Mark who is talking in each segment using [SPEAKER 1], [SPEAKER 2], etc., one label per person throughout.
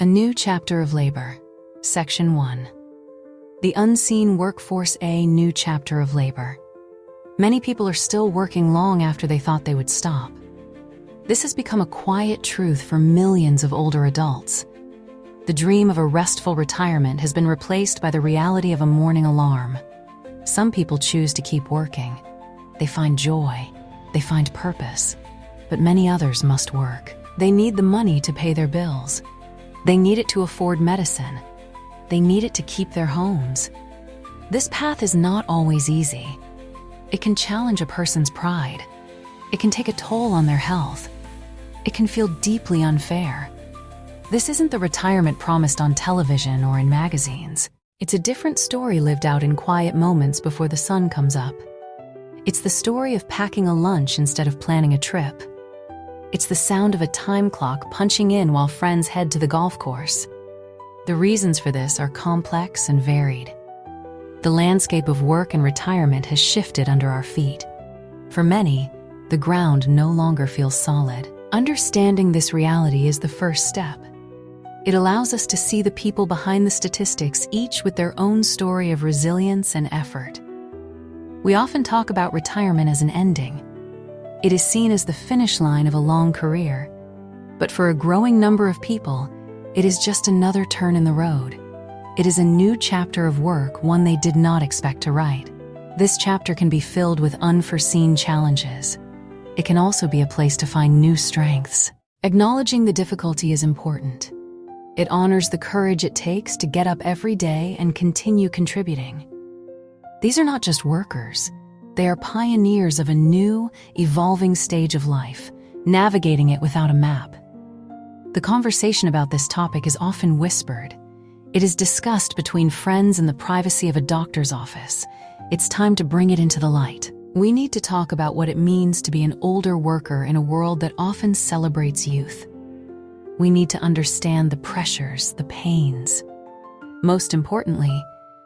[SPEAKER 1] A new chapter of labor. Section 1. The unseen workforce. A new chapter of labor. Many people are still working long after they thought they would stop. This has become a quiet truth for millions of older adults. The dream of a restful retirement has been replaced by the reality of a morning alarm. Some people choose to keep working. They find joy. They find purpose. But many others must work. They need the money to pay their bills. They need it to afford medicine. They need it to keep their homes. This path is not always easy. It can challenge a person's pride. It can take a toll on their health. It can feel deeply unfair. This isn't the retirement promised on television or in magazines. It's a different story lived out in quiet moments before the sun comes up. It's the story of packing a lunch instead of planning a trip. It's the sound of a time clock punching in while friends head to the golf course. The reasons for this are complex and varied. The landscape of work and retirement has shifted under our feet. For many, the ground no longer feels solid. Understanding this reality is the first step. It allows us to see the people behind the statistics, each with their own story of resilience and effort. We often talk about retirement as an ending. It is seen as the finish line of a long career. But for a growing number of people, it is just another turn in the road. It is a new chapter of work, one they did not expect to write. This chapter can be filled with unforeseen challenges. It can also be a place to find new strengths. Acknowledging the difficulty is important. It honors the courage it takes to get up every day and continue contributing. These are not just workers. They are pioneers of a new, evolving stage of life, navigating it without a map. The conversation about this topic is often whispered. It is discussed between friends in the privacy of a doctor's office. It's time to bring it into the light. We need to talk about what it means to be an older worker in a world that often celebrates youth. We need to understand the pressures, the pains. Most importantly,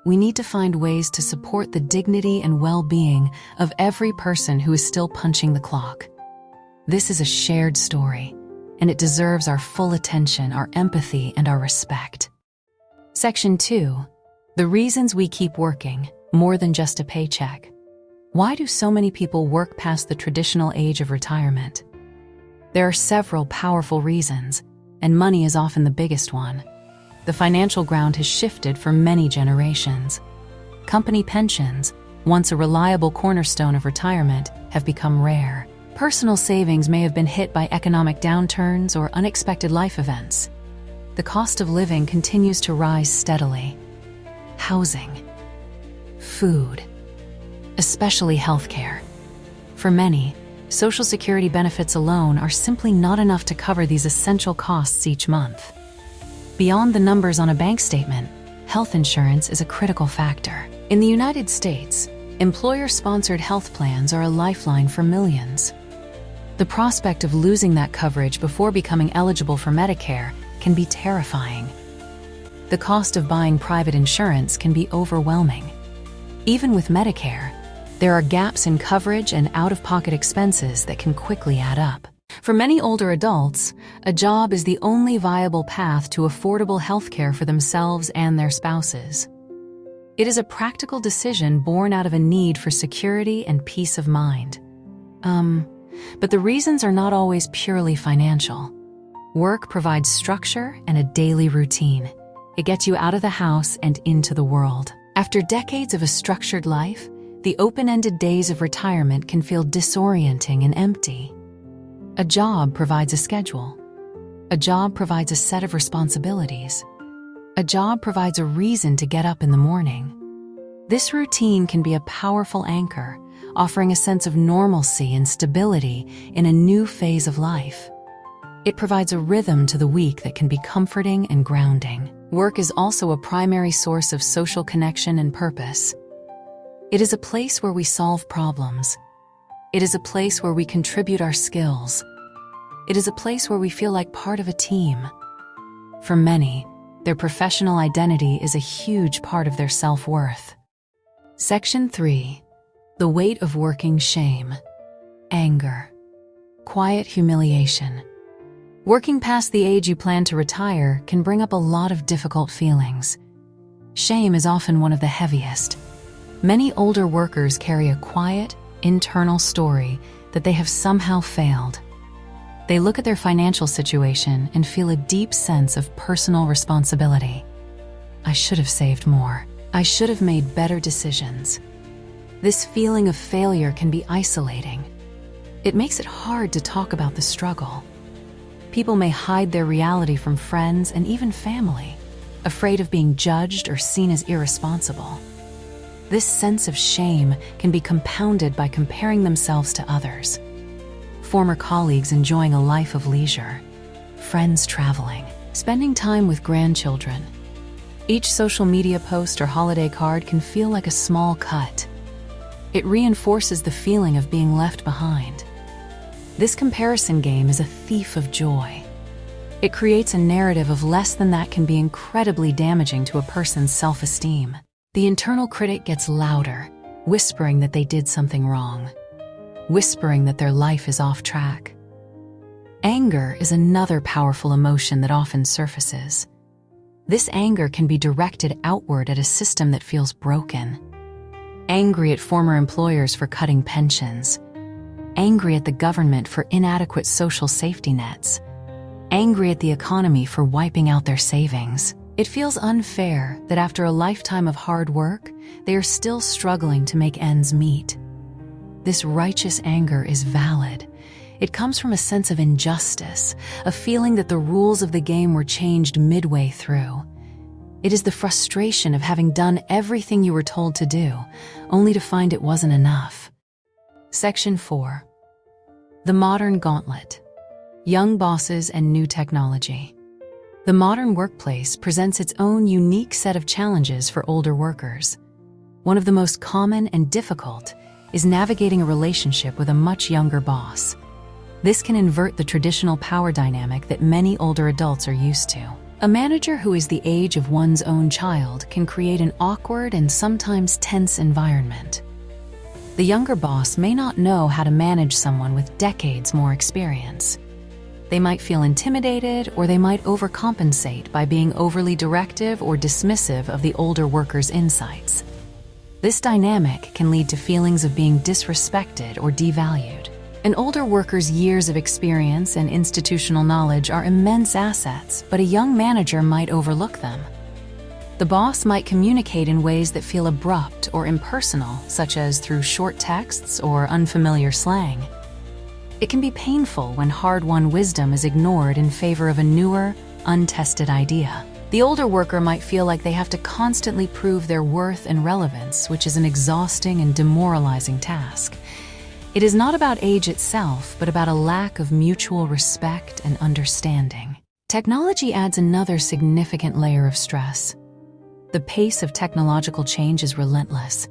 [SPEAKER 1] we need to find ways to support the dignity and well-being of every person who is still punching the clock. This is a shared story, and it deserves our full attention, our empathy, and our respect. Section 2. The reasons we keep working, more than just a paycheck. Why do so many people work past the traditional age of retirement? There are several powerful reasons, and money is often the biggest one. The financial ground has shifted for many generations. Company pensions, once a reliable cornerstone of retirement, have become rare. Personal savings may have been hit by economic downturns or unexpected life events. The cost of living continues to rise steadily. Housing, food, especially healthcare. For many, Social Security benefits alone are simply not enough to cover these essential costs each month. Beyond the numbers on a bank statement, health insurance is a critical factor. In the United States, employer-sponsored health plans are a lifeline for millions. The prospect of losing that coverage before becoming eligible for Medicare can be terrifying. The cost of buying private insurance can be overwhelming. Even with Medicare, there are gaps in coverage and out-of-pocket expenses that can quickly add up. For many older adults, a job is the only viable path to affordable health care for themselves and their spouses. It is a practical decision born out of a need for security and peace of mind. But the reasons are not always purely financial. Work provides structure and a daily routine. It gets you out of the house and into the world. After decades of a structured life, the open-ended days of retirement can feel disorienting and empty. A job provides a schedule. A job provides a set of responsibilities. A job provides a reason to get up in the morning. This routine can be a powerful anchor, offering a sense of normalcy and stability in a new phase of life. It provides a rhythm to the week that can be comforting and grounding. Work is also a primary source of social connection and purpose. It is a place where we solve problems. It is a place where we contribute our skills. It is a place where we feel like part of a team. For many, their professional identity is a huge part of their self-worth. Section 3. The weight of working. Shame, anger, quiet humiliation. Working past the age you plan to retire can bring up a lot of difficult feelings. Shame is often one of the heaviest. Many older workers carry a quiet, internal story that they have somehow failed. They look at their financial situation and feel a deep sense of personal responsibility. I should have saved more. I should have made better decisions. This feeling of failure can be isolating. It makes it hard to talk about the struggle. People may hide their reality from friends and even family, afraid of being judged or seen as irresponsible. This sense of shame can be compounded by comparing themselves to others. Former colleagues enjoying a life of leisure, friends traveling, spending time with grandchildren. Each social media post or holiday card can feel like a small cut. It reinforces the feeling of being left behind. This comparison game is a thief of joy. It creates a narrative of less than that can be incredibly damaging to a person's self-esteem. The internal critic gets louder, whispering that they did something wrong, whispering that their life is off track. Anger is another powerful emotion that often surfaces. This anger can be directed outward at a system that feels broken. Angry at former employers for cutting pensions. Angry at the government for inadequate social safety nets. Angry at the economy for wiping out their savings. It feels unfair that after a lifetime of hard work, they are still struggling to make ends meet. This righteous anger is valid. It comes from a sense of injustice, a feeling that the rules of the game were changed midway through. It is the frustration of having done everything you were told to do, only to find it wasn't enough. Section 4. The modern gauntlet. Young bosses and new technology. The modern workplace presents its own unique set of challenges for older workers. One of the most common and difficult is navigating a relationship with a much younger boss. This can invert the traditional power dynamic that many older adults are used to. A manager who is the age of one's own child can create an awkward and sometimes tense environment. The younger boss may not know how to manage someone with decades more experience. They might feel intimidated, or they might overcompensate by being overly directive or dismissive of the older worker's insights. This dynamic can lead to feelings of being disrespected or devalued. An older worker's years of experience and institutional knowledge are immense assets, but a young manager might overlook them. The boss might communicate in ways that feel abrupt or impersonal, such as through short texts or unfamiliar slang. It can be painful when hard-won wisdom is ignored in favor of a newer, untested idea. The older worker might feel like they have to constantly prove their worth and relevance, which is an exhausting and demoralizing task. It is not about age itself, but about a lack of mutual respect and understanding. Technology adds another significant layer of stress. The pace of technological change is relentless.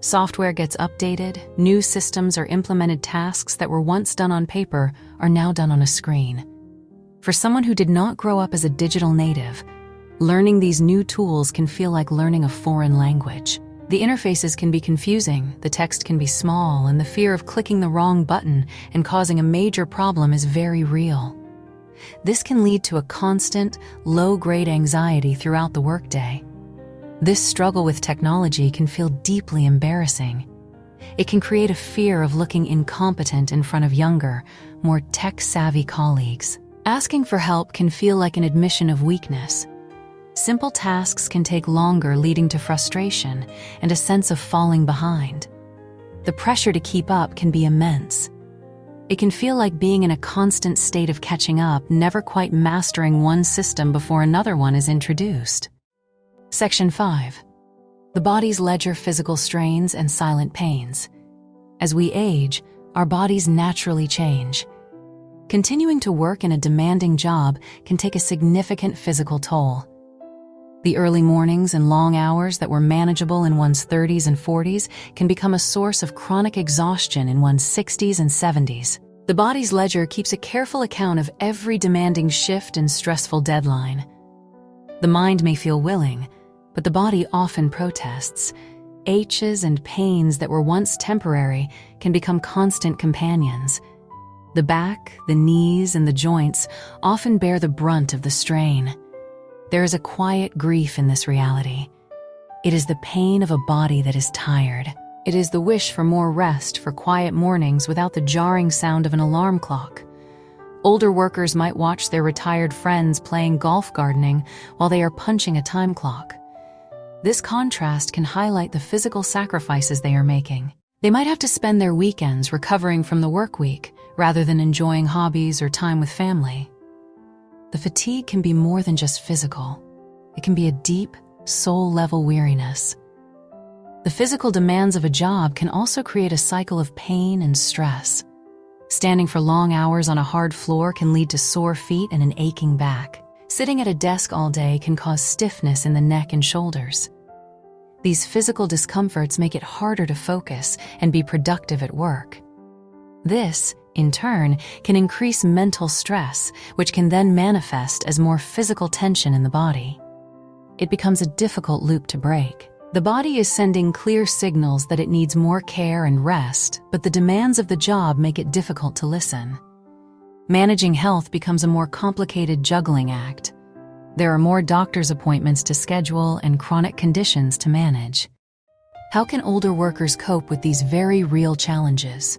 [SPEAKER 1] Software gets updated, new systems or implemented tasks that were once done on paper are now done on a screen. For someone who did not grow up as a digital native, learning these new tools can feel like learning a foreign language. The interfaces can be confusing, the text can be small, and the fear of clicking the wrong button and causing a major problem is very real. This can lead to a constant, low-grade anxiety throughout the workday. This struggle with technology can feel deeply embarrassing. It can create a fear of looking incompetent in front of younger, more tech-savvy colleagues. Asking for help can feel like an admission of weakness. Simple tasks can take longer, leading to frustration and a sense of falling behind. The pressure to keep up can be immense. It can feel like being in a constant state of catching up, never quite mastering one system before another one is introduced. Section 5. The body's ledger: physical strains and silent pains. As we age, our bodies naturally change. Continuing to work in a demanding job can take a significant physical toll. The early mornings and long hours that were manageable in one's 30s and 40s can become a source of chronic exhaustion in one's 60s and 70s. The body's ledger keeps a careful account of every demanding shift and stressful deadline. The mind may feel willing, but the body often protests. Aches and pains that were once temporary can become constant companions. The back, the knees, and the joints often bear the brunt of the strain. There is a quiet grief in this reality. It is the pain of a body that is tired. It is the wish for more rest, for quiet mornings without the jarring sound of an alarm clock. Older workers might watch their retired friends playing golf gardening while they are punching a time clock. This contrast can highlight the physical sacrifices they are making. They might have to spend their weekends recovering from the work week rather than enjoying hobbies or time with family. The fatigue can be more than just physical. It can be a deep, soul-level weariness. The physical demands of a job can also create a cycle of pain and stress. Standing for long hours on a hard floor can lead to sore feet and an aching back. Sitting at a desk all day can cause stiffness in the neck and shoulders. These physical discomforts make it harder to focus and be productive at work. This, in turn, can increase mental stress, which can then manifest as more physical tension in the body. It becomes a difficult loop to break. The body is sending clear signals that it needs more care and rest, but the demands of the job make it difficult to listen. Managing health becomes a more complicated juggling act. There are more doctor's appointments to schedule and chronic conditions to manage. How can older workers cope with these very real challenges?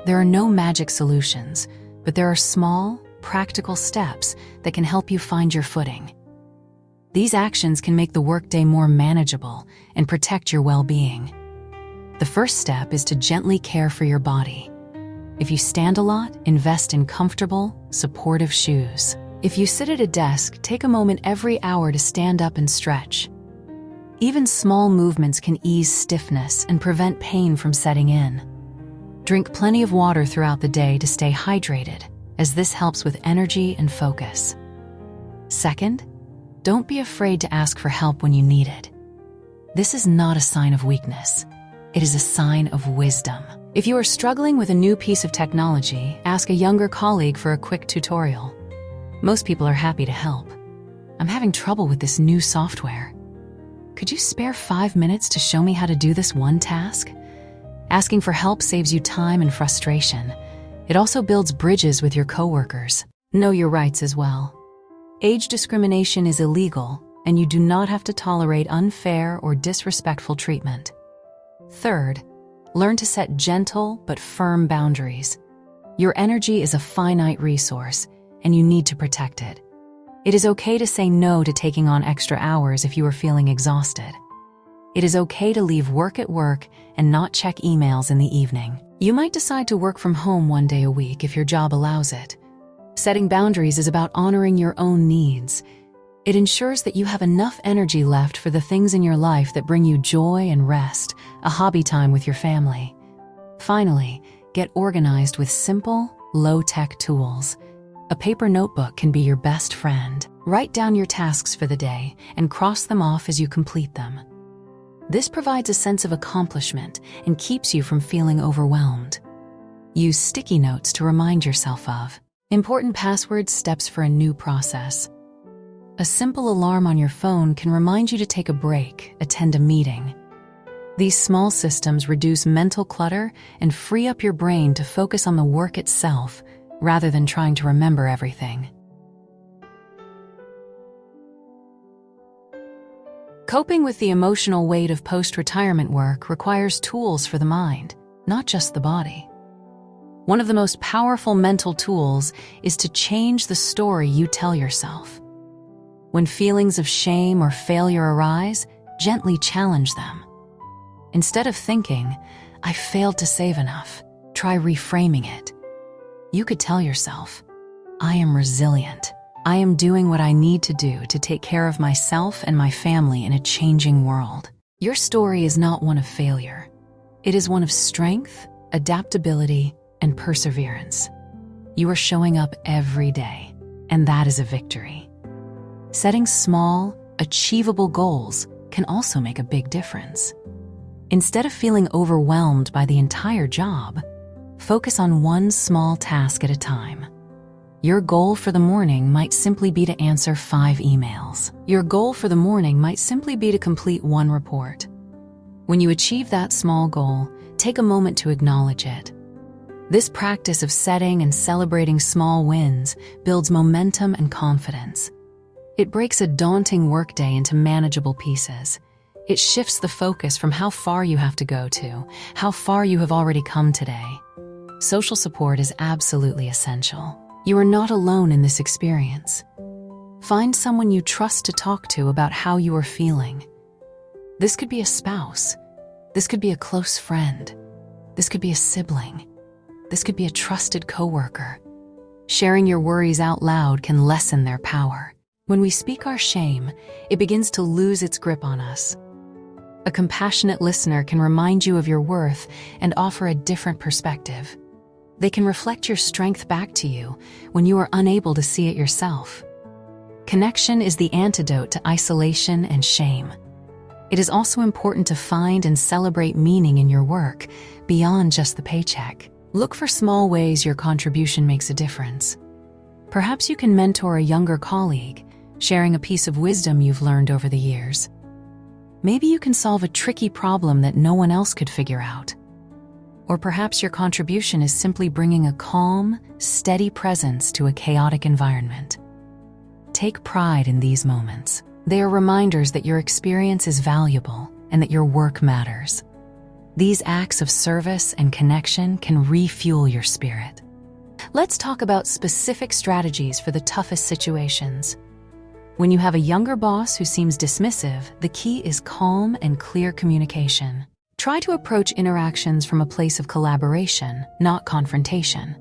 [SPEAKER 1] There are no magic solutions, but there are small, practical steps that can help you find your footing. These actions can make the workday more manageable and protect your well-being. The first step is to gently care for your body. If you stand a lot, invest in comfortable, supportive shoes. If you sit at a desk, take a moment every hour to stand up and stretch. Even small movements can ease stiffness and prevent pain from setting in. Drink plenty of water throughout the day to stay hydrated, as this helps with energy and focus. Second, don't be afraid to ask for help when you need it. This is not a sign of weakness. It is a sign of wisdom. If you are struggling with a new piece of technology, ask a younger colleague for a quick tutorial. Most people are happy to help. I'm having trouble with this new software. Could you spare 5 minutes to show me how to do this one task? Asking for help saves you time and frustration. It also builds bridges with your coworkers. Know your rights as well. Age discrimination is illegal, and you do not have to tolerate unfair or disrespectful treatment. Third, learn to set gentle but firm boundaries. Your energy is a finite resource, and you need to protect it. It is okay to say no to taking on extra hours if you are feeling exhausted. It is okay to leave work at work and not check emails in the evening. You might decide to work from home one day a week if your job allows it. Setting boundaries is about honoring your own needs. It ensures that you have enough energy left for the things in your life that bring you joy and rest, a hobby time with your family. Finally, get organized with simple, low-tech tools. A paper notebook can be your best friend. Write down your tasks for the day and cross them off as you complete them. This provides a sense of accomplishment and keeps you from feeling overwhelmed. Use sticky notes to remind yourself of important password steps for a new process. A simple alarm on your phone can remind you to take a break, attend a meeting. These small systems reduce mental clutter and free up your brain to focus on the work itself rather than trying to remember everything. Coping with the emotional weight of post-retirement work requires tools for the mind, not just the body. One of the most powerful mental tools is to change the story you tell yourself. When feelings of shame or failure arise, gently challenge them. Instead of thinking, "I failed to save enough," try reframing it. You could tell yourself, "I am resilient. I am doing what I need to do to take care of myself and my family in a changing world." Your story is not one of failure. It is one of strength, adaptability, and perseverance. You are showing up every day, and that is a victory. Setting small, achievable goals can also make a big difference. Instead of feeling overwhelmed by the entire job, focus on one small task at a time. Your goal for the morning might simply be to answer 5 emails. Your goal for the morning might simply be to complete 1 report. When you achieve that small goal, take a moment to acknowledge it. This practice of setting and celebrating small wins builds momentum and confidence. It breaks a daunting workday into manageable pieces. It shifts the focus from how far you have to go to how far you have already come today. Social support is absolutely essential. You are not alone in this experience. Find someone you trust to talk to about how you are feeling. This could be a spouse. This could be a close friend. This could be a sibling. This could be a trusted coworker. Sharing your worries out loud can lessen their power. When we speak our shame, it begins to lose its grip on us. A compassionate listener can remind you of your worth and offer a different perspective. They can reflect your strength back to you when you are unable to see it yourself. Connection is the antidote to isolation and shame. It is also important to find and celebrate meaning in your work beyond just the paycheck. Look for small ways your contribution makes a difference. Perhaps you can mentor a younger colleague, sharing a piece of wisdom you've learned over the years. Maybe you can solve a tricky problem that no one else could figure out. Or perhaps your contribution is simply bringing a calm, steady presence to a chaotic environment. Take pride in these moments. They are reminders that your experience is valuable and that your work matters. These acts of service and connection can refuel your spirit. Let's talk about specific strategies for the toughest situations. When you have a younger boss who seems dismissive, the key is calm and clear communication. Try to approach interactions from a place of collaboration, not confrontation.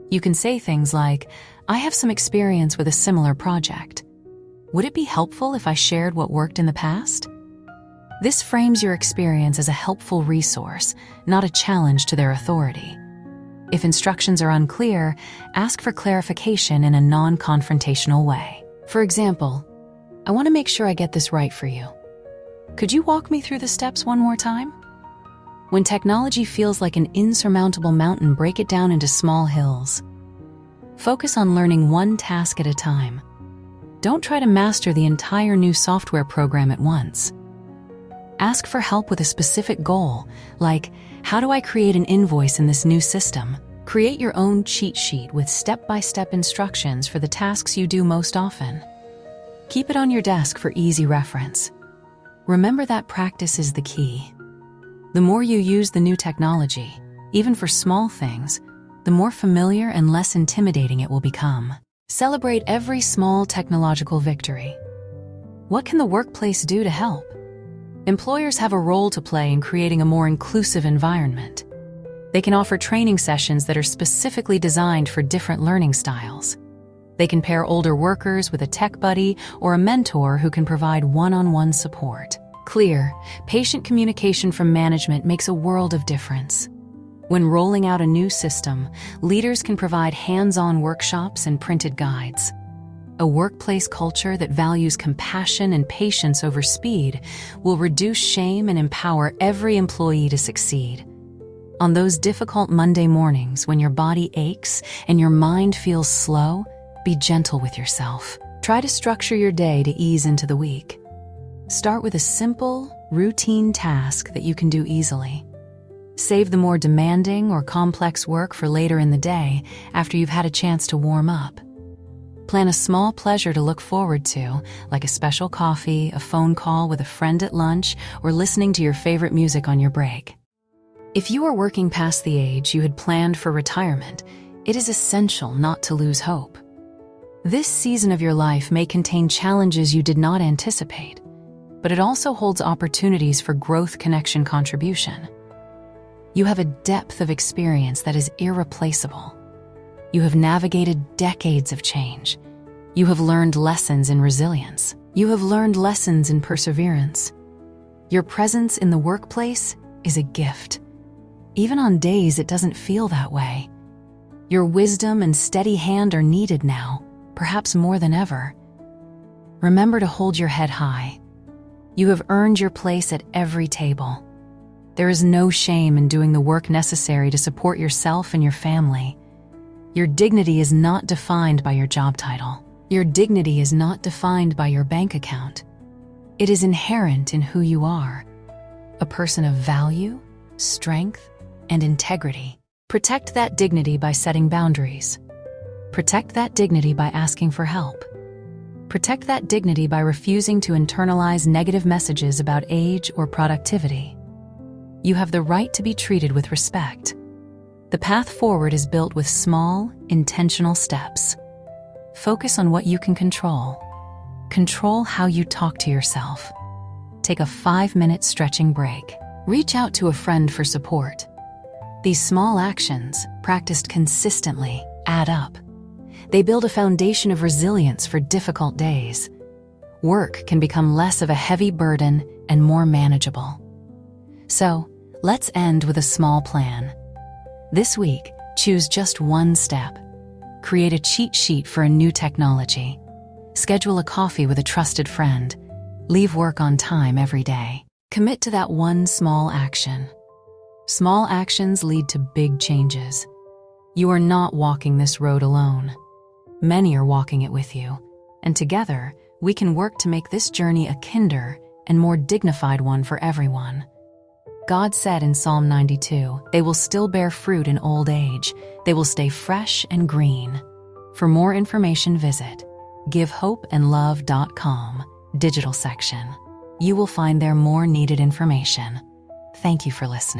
[SPEAKER 1] You can say things like, "I have some experience with a similar project. Would it be helpful if I shared what worked in the past?" This frames your experience as a helpful resource, not a challenge to their authority. If instructions are unclear, ask for clarification in a non-confrontational way. For example, "I want to make sure I get this right for you. Could you walk me through the steps one more time?" When technology feels like an insurmountable mountain, break it down into small hills. Focus on learning one task at a time. Don't try to master the entire new software program at once. Ask for help with a specific goal, like, "How do I create an invoice in this new system?" Create your own cheat sheet with step-by-step instructions for the tasks you do most often. Keep it on your desk for easy reference. Remember that practice is the key. The more you use the new technology, even for small things, the more familiar and less intimidating it will become. Celebrate every small technological victory. What can the workplace do to help? Employers have a role to play in creating a more inclusive environment. They can offer training sessions that are specifically designed for different learning styles. They can pair older workers with a tech buddy or a mentor who can provide one-on-one support. Clear, patient communication from management makes a world of difference. When rolling out a new system, leaders can provide hands-on workshops and printed guides. A workplace culture that values compassion and patience over speed will reduce shame and empower every employee to succeed. On those difficult Monday mornings when your body aches and your mind feels slow, be gentle with yourself. Try to structure your day to ease into the week. Start with a simple, routine task that you can do easily. Save the more demanding or complex work for later in the day after you've had a chance to warm up. Plan a small pleasure to look forward to, like a special coffee, a phone call with a friend at lunch, or listening to your favorite music on your break. If you are working past the age you had planned for retirement, it is essential not to lose hope. This season of your life may contain challenges you did not anticipate, but it also holds opportunities for growth, connection, contribution. You have a depth of experience that is irreplaceable. You have navigated decades of change. You have learned lessons in resilience. You have learned lessons in perseverance. Your presence in the workplace is a gift. Even on days it doesn't feel that way. Your wisdom and steady hand are needed now, perhaps more than ever. Remember to hold your head high. You have earned your place at every table. There is no shame in doing the work necessary to support yourself and your family. Your dignity is not defined by your job title. Your dignity is not defined by your bank account. It is inherent in who you are, a person of value, strength, and integrity. Protect that dignity by setting boundaries. Protect that dignity by asking for help. Protect that dignity by refusing to internalize negative messages about age or productivity. You have the right to be treated with respect. The path forward is built with small, intentional steps. Focus on what you can control. Control how you talk to yourself. Take a 5-minute stretching break. Reach out to a friend for support. These small actions, practiced consistently, add up. They build a foundation of resilience for difficult days. Work can become less of a heavy burden and more manageable. So, let's end with a small plan. This week, choose just one step. Create a cheat sheet for a new technology. Schedule a coffee with a trusted friend. Leave work on time every day. Commit to that one small action. Small actions lead to big changes. You are not walking this road alone. Many are walking it with you, and together, we can work to make this journey a kinder and more dignified one for everyone. God said in Psalm 92, "They will still bear fruit in old age. They will stay fresh and green." For more information, visit Givehopeandlove.com, digital section. You will find there more needed information. Thank you for listening.